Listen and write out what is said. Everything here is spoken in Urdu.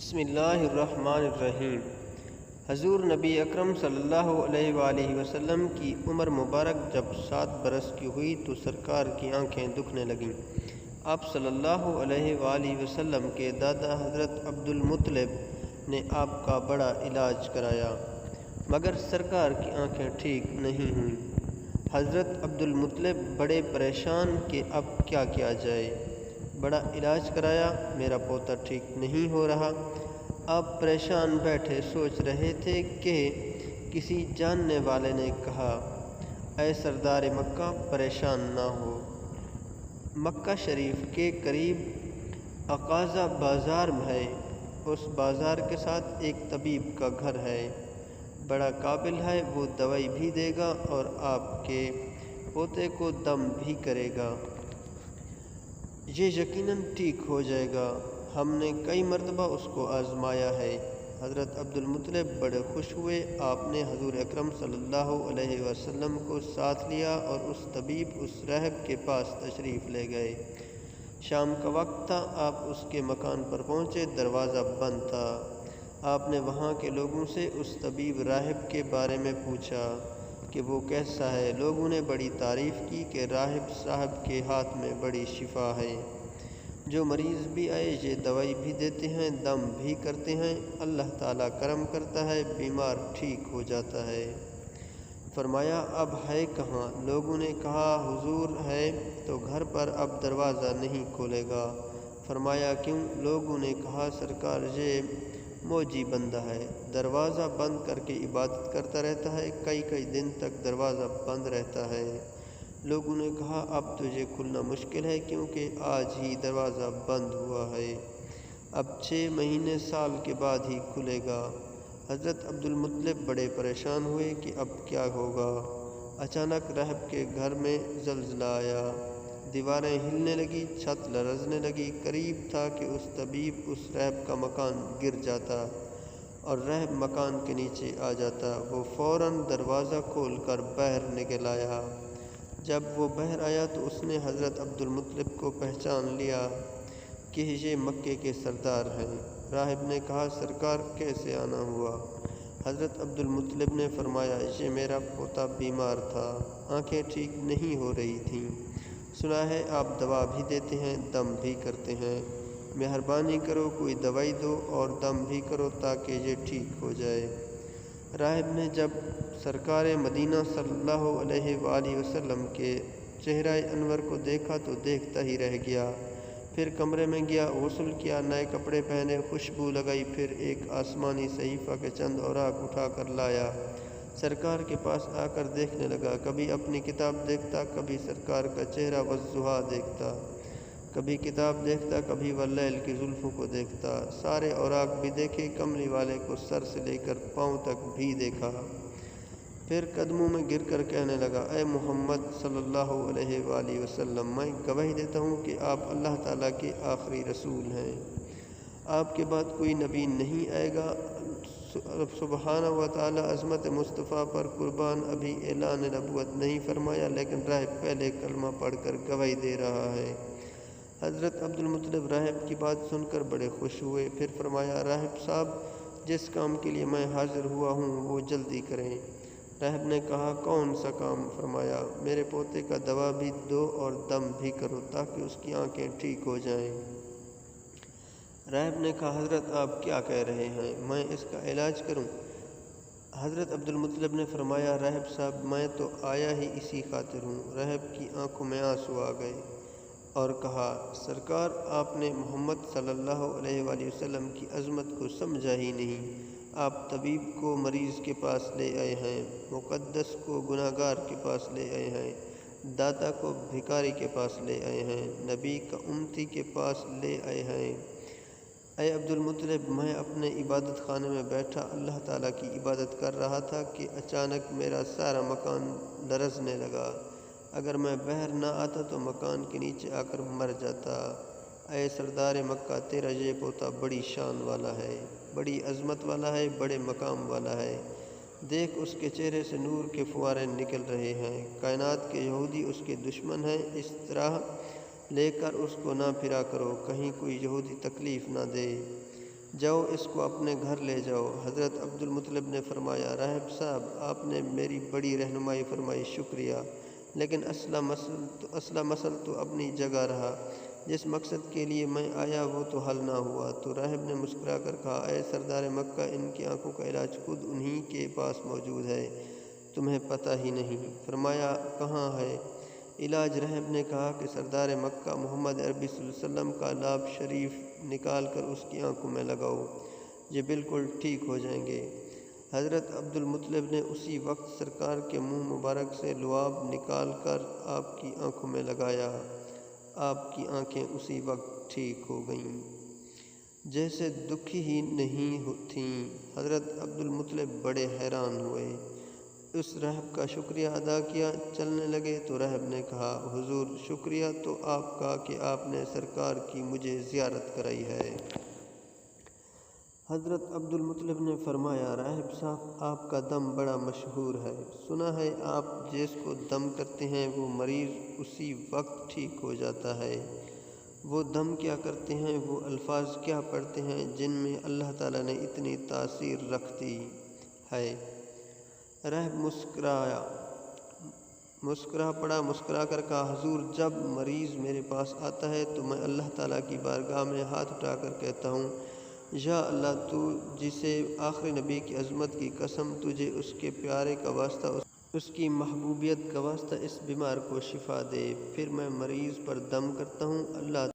بسم اللہ الرحمن الرحیم۔ حضور نبی اکرم صلی اللہ علیہ وآلہ وسلم کی عمر مبارک جب 7 برس کی ہوئی تو سرکار کی آنکھیں دکھنے لگیں۔ آپ صلی اللہ علیہ وآلہ وسلم کے دادا حضرت عبد المطلب نے آپ کا بڑا علاج کرایا مگر سرکار کی آنکھیں ٹھیک نہیں ہوئیں۔ حضرت عبد المطلب بڑے پریشان کہ اب کیا کیا جائے۔ بڑا علاج کرایا، میرا پوتا ٹھیک نہیں ہو رہا۔ آپ پریشان بیٹھے سوچ رہے تھے کہ کسی جاننے والے نے کہا، اے سردار مکہ پریشان نہ ہو، مکہ شریف کے قریب اقاضہ بازار ہے، اس بازار کے ساتھ ایک طبیب کا گھر ہے، بڑا قابل ہے، وہ دوائی بھی دے گا اور آپ کے پوتے کو دم بھی کرے گا، یہ یقیناً ٹھیک ہو جائے گا، ہم نے کئی مرتبہ اس کو آزمایا ہے۔ حضرت عبد المطلب بڑے خوش ہوئے۔ آپ نے حضور اکرم صلی اللہ علیہ وسلم کو ساتھ لیا اور اس طبیب اس راہب کے پاس تشریف لے گئے۔ شام کا وقت تھا، آپ اس کے مکان پر پہنچے، دروازہ بند تھا۔ آپ نے وہاں کے لوگوں سے اس طبیب راہب کے بارے میں پوچھا کہ وہ کیسا ہے۔ لوگوں نے بڑی تعریف کی کہ راہب صاحب کے ہاتھ میں بڑی شفا ہے، جو مریض بھی آئے یہ دوائی بھی دیتے ہیں، دم بھی کرتے ہیں، اللہ تعالیٰ کرم کرتا ہے، بیمار ٹھیک ہو جاتا ہے۔ فرمایا اب ہے کہاں؟ لوگوں نے کہا حضور ہے تو گھر پر، اب دروازہ نہیں کھولے گا۔ فرمایا کیوں؟ لوگوں نے کہا سرکار یہ موجی بندہ ہے، دروازہ بند کر کے عبادت کرتا رہتا ہے، کئی دن تک دروازہ بند رہتا ہے۔ لوگوں نے کہا اب تو یہ کھلنا مشکل ہے کیونکہ آج ہی دروازہ بند ہوا ہے، اب 6 مہینے سال کے بعد ہی کھلے گا۔ حضرت عبد المطلب بڑے پریشان ہوئے کہ اب کیا ہوگا۔ اچانک راہب کے گھر میں زلزلہ آیا، دیواریں ہلنے لگی، چھت لرزنے لگی، قریب تھا کہ اس طبیب اس راہب کا مکان گر جاتا اور راہب مکان کے نیچے آ جاتا۔ وہ فوراً دروازہ کھول کر باہر نکل آیا۔ جب وہ باہر آیا تو اس نے حضرت عبد المطلب کو پہچان لیا کہ یہ مکے کے سردار ہیں۔ راہب نے کہا سرکار کیسے آنا ہوا؟ حضرت عبد المطلب نے فرمایا یہ میرا پوتا بیمار تھا، آنکھیں ٹھیک نہیں ہو رہی تھیں، سنا ہے آپ دوا بھی دیتے ہیں، دم بھی کرتے ہیں، مہربانی کرو کوئی دوائی دو اور دم بھی کرو تاکہ یہ ٹھیک ہو جائے۔ راہب نے جب سرکار مدینہ صلی اللہ علیہ وآلہ وسلم کے چہرہ انور کو دیکھا تو دیکھتا ہی رہ گیا۔ پھر کمرے میں گیا، غسل کیا، نئے کپڑے پہنے، خوشبو لگائی، پھر ایک آسمانی صحیفہ کے چند اوراق اٹھا کر لایا، سرکار کے پاس آ کر دیکھنے لگا، کبھی اپنی کتاب دیکھتا، کبھی سرکار کا چہرہ والضحیٰ دیکھتا، کبھی کتاب دیکھتا، کبھی واللیل کی زلفوں کو دیکھتا، سارے اوراق بھی دیکھے، کملی والے کو سر سے لے کر پاؤں تک بھی دیکھا، پھر قدموں میں گر کر کہنے لگا، اے محمد صلی اللہ علیہ وآلہ وسلم، میں گواہی دیتا ہوں کہ آپ اللہ تعالیٰ کے آخری رسول ہیں، آپ کے بعد کوئی نبی نہیں آئے گا۔ سبحانہ و تعالیٰ عظمت مصطفیٰ پر قربان ابھی اعلان نبوت نہیں فرمایا لیکن راہب پہلے کلمہ پڑھ کر گواہی دے رہا ہے۔ حضرت عبد المطلب راہب کی بات سن کر بڑے خوش ہوئے، پھر فرمایا راہب صاحب جس کام کے لیے میں حاضر ہوا ہوں وہ جلدی کریں۔ راہب نے کہا کون سا کام؟ فرمایا میرے پوتے کا دوا بھی دو اور دم بھی کرو تاکہ اس کی آنکھیں ٹھیک ہو جائیں۔ راہب نے کہا حضرت آپ کیا کہہ رہے ہیں، میں اس کا علاج کروں؟ حضرت عبد المطلب نے فرمایا راہب صاحب میں تو آیا ہی اسی خاطر ہوں۔ راہب کی آنکھوں میں آنسو آ گئے اور کہا سرکار آپ نے محمد صلی اللہ علیہ وآلہ وسلم کی عظمت کو سمجھا ہی نہیں، آپ طبیب کو مریض کے پاس لے آئے ہیں، مقدس کو گناہگار کے پاس لے آئے ہیں، داتا کو بھکاری کے پاس لے آئے ہیں، نبی کا امتی کے پاس لے آئے ہیں۔ اے عبد المطلب میں اپنے عبادت خانے میں بیٹھا اللہ تعالیٰ کی عبادت کر رہا تھا کہ اچانک میرا سارا مکان لرزنے لگا، اگر میں باہر نہ آتا تو مکان کے نیچے آ کر مر جاتا۔ اے سردار مکہ تیرا یہ پوتا بڑی شان والا ہے، بڑی عظمت والا ہے، بڑے مقام والا ہے، دیکھ اس کے چہرے سے نور کے فوارے نکل رہے ہیں، کائنات کے یہودی اس کے دشمن ہیں، اس طرح لے کر اس کو نہ پھرا کرو، کہیں کوئی یہودی تکلیف نہ دے۔ جاؤ اس کو اپنے گھر لے جاؤ۔ حضرت عبد المطلب نے فرمایا، راہب صاحب آپ نے میری بڑی رہنمائی فرمائی، شکریہ، لیکن اصل مسئلہ تو اپنی جگہ رہا، جس مقصد کے لیے میں آیا وہ تو حل نہ ہوا۔ تو راہب نے مسکرا کر کہا، اے سردار مکہ، ان کی آنکھوں کا علاج خود انہی کے پاس موجود ہے، تمہیں پتہ ہی نہیں۔ فرمایا، کہاں ہے علاج؟ راہب نے کہا کہ سردار مکہ محمد عربی صلی اللہ علیہ وسلم کا لعاب شریف نکال کر اس کی آنکھوں میں لگاؤ، یہ بالکل ٹھیک ہو جائیں گے۔ حضرت عبد المطلب نے اسی وقت سرکار کے منہ مبارک سے لعاب نکال کر آپ کی آنکھوں میں لگایا، آپ کی آنکھیں اسی وقت ٹھیک ہو گئیں، جیسے دکھی ہی نہیں تھیں۔ حضرت عبد المطلب بڑے حیران ہوئے، اس راہب کا شکریہ ادا کیا، چلنے لگے تو راہب نے کہا، حضور شکریہ تو آپ کا کہ آپ نے سرکار کی مجھے زیارت کرائی ہے۔ حضرت عبد المطلب نے فرمایا، راہب صاحب آپ کا دم بڑا مشہور ہے، سنا ہے آپ جس کو دم کرتے ہیں وہ مریض اسی وقت ٹھیک ہو جاتا ہے۔ وہ دم کیا کرتے ہیں، وہ الفاظ کیا پڑھتے ہیں جن میں اللہ تعالیٰ نے اتنی تاثیر رکھ دی ہے؟ راہب مسکرا کر کہا، حضور جب مریض میرے پاس آتا ہے تو میں اللہ تعالیٰ کی بارگاہ میں ہاتھ اٹھا کر کہتا ہوں، یا اللہ، تو جسے آخری نبی کی عظمت کی قسم، تجھے اس کے پیارے کا واسطہ، اس کی محبوبیت کا واسطہ اس بیمار کو شفا دے۔ پھر میں مریض پر دم کرتا ہوں، اللہ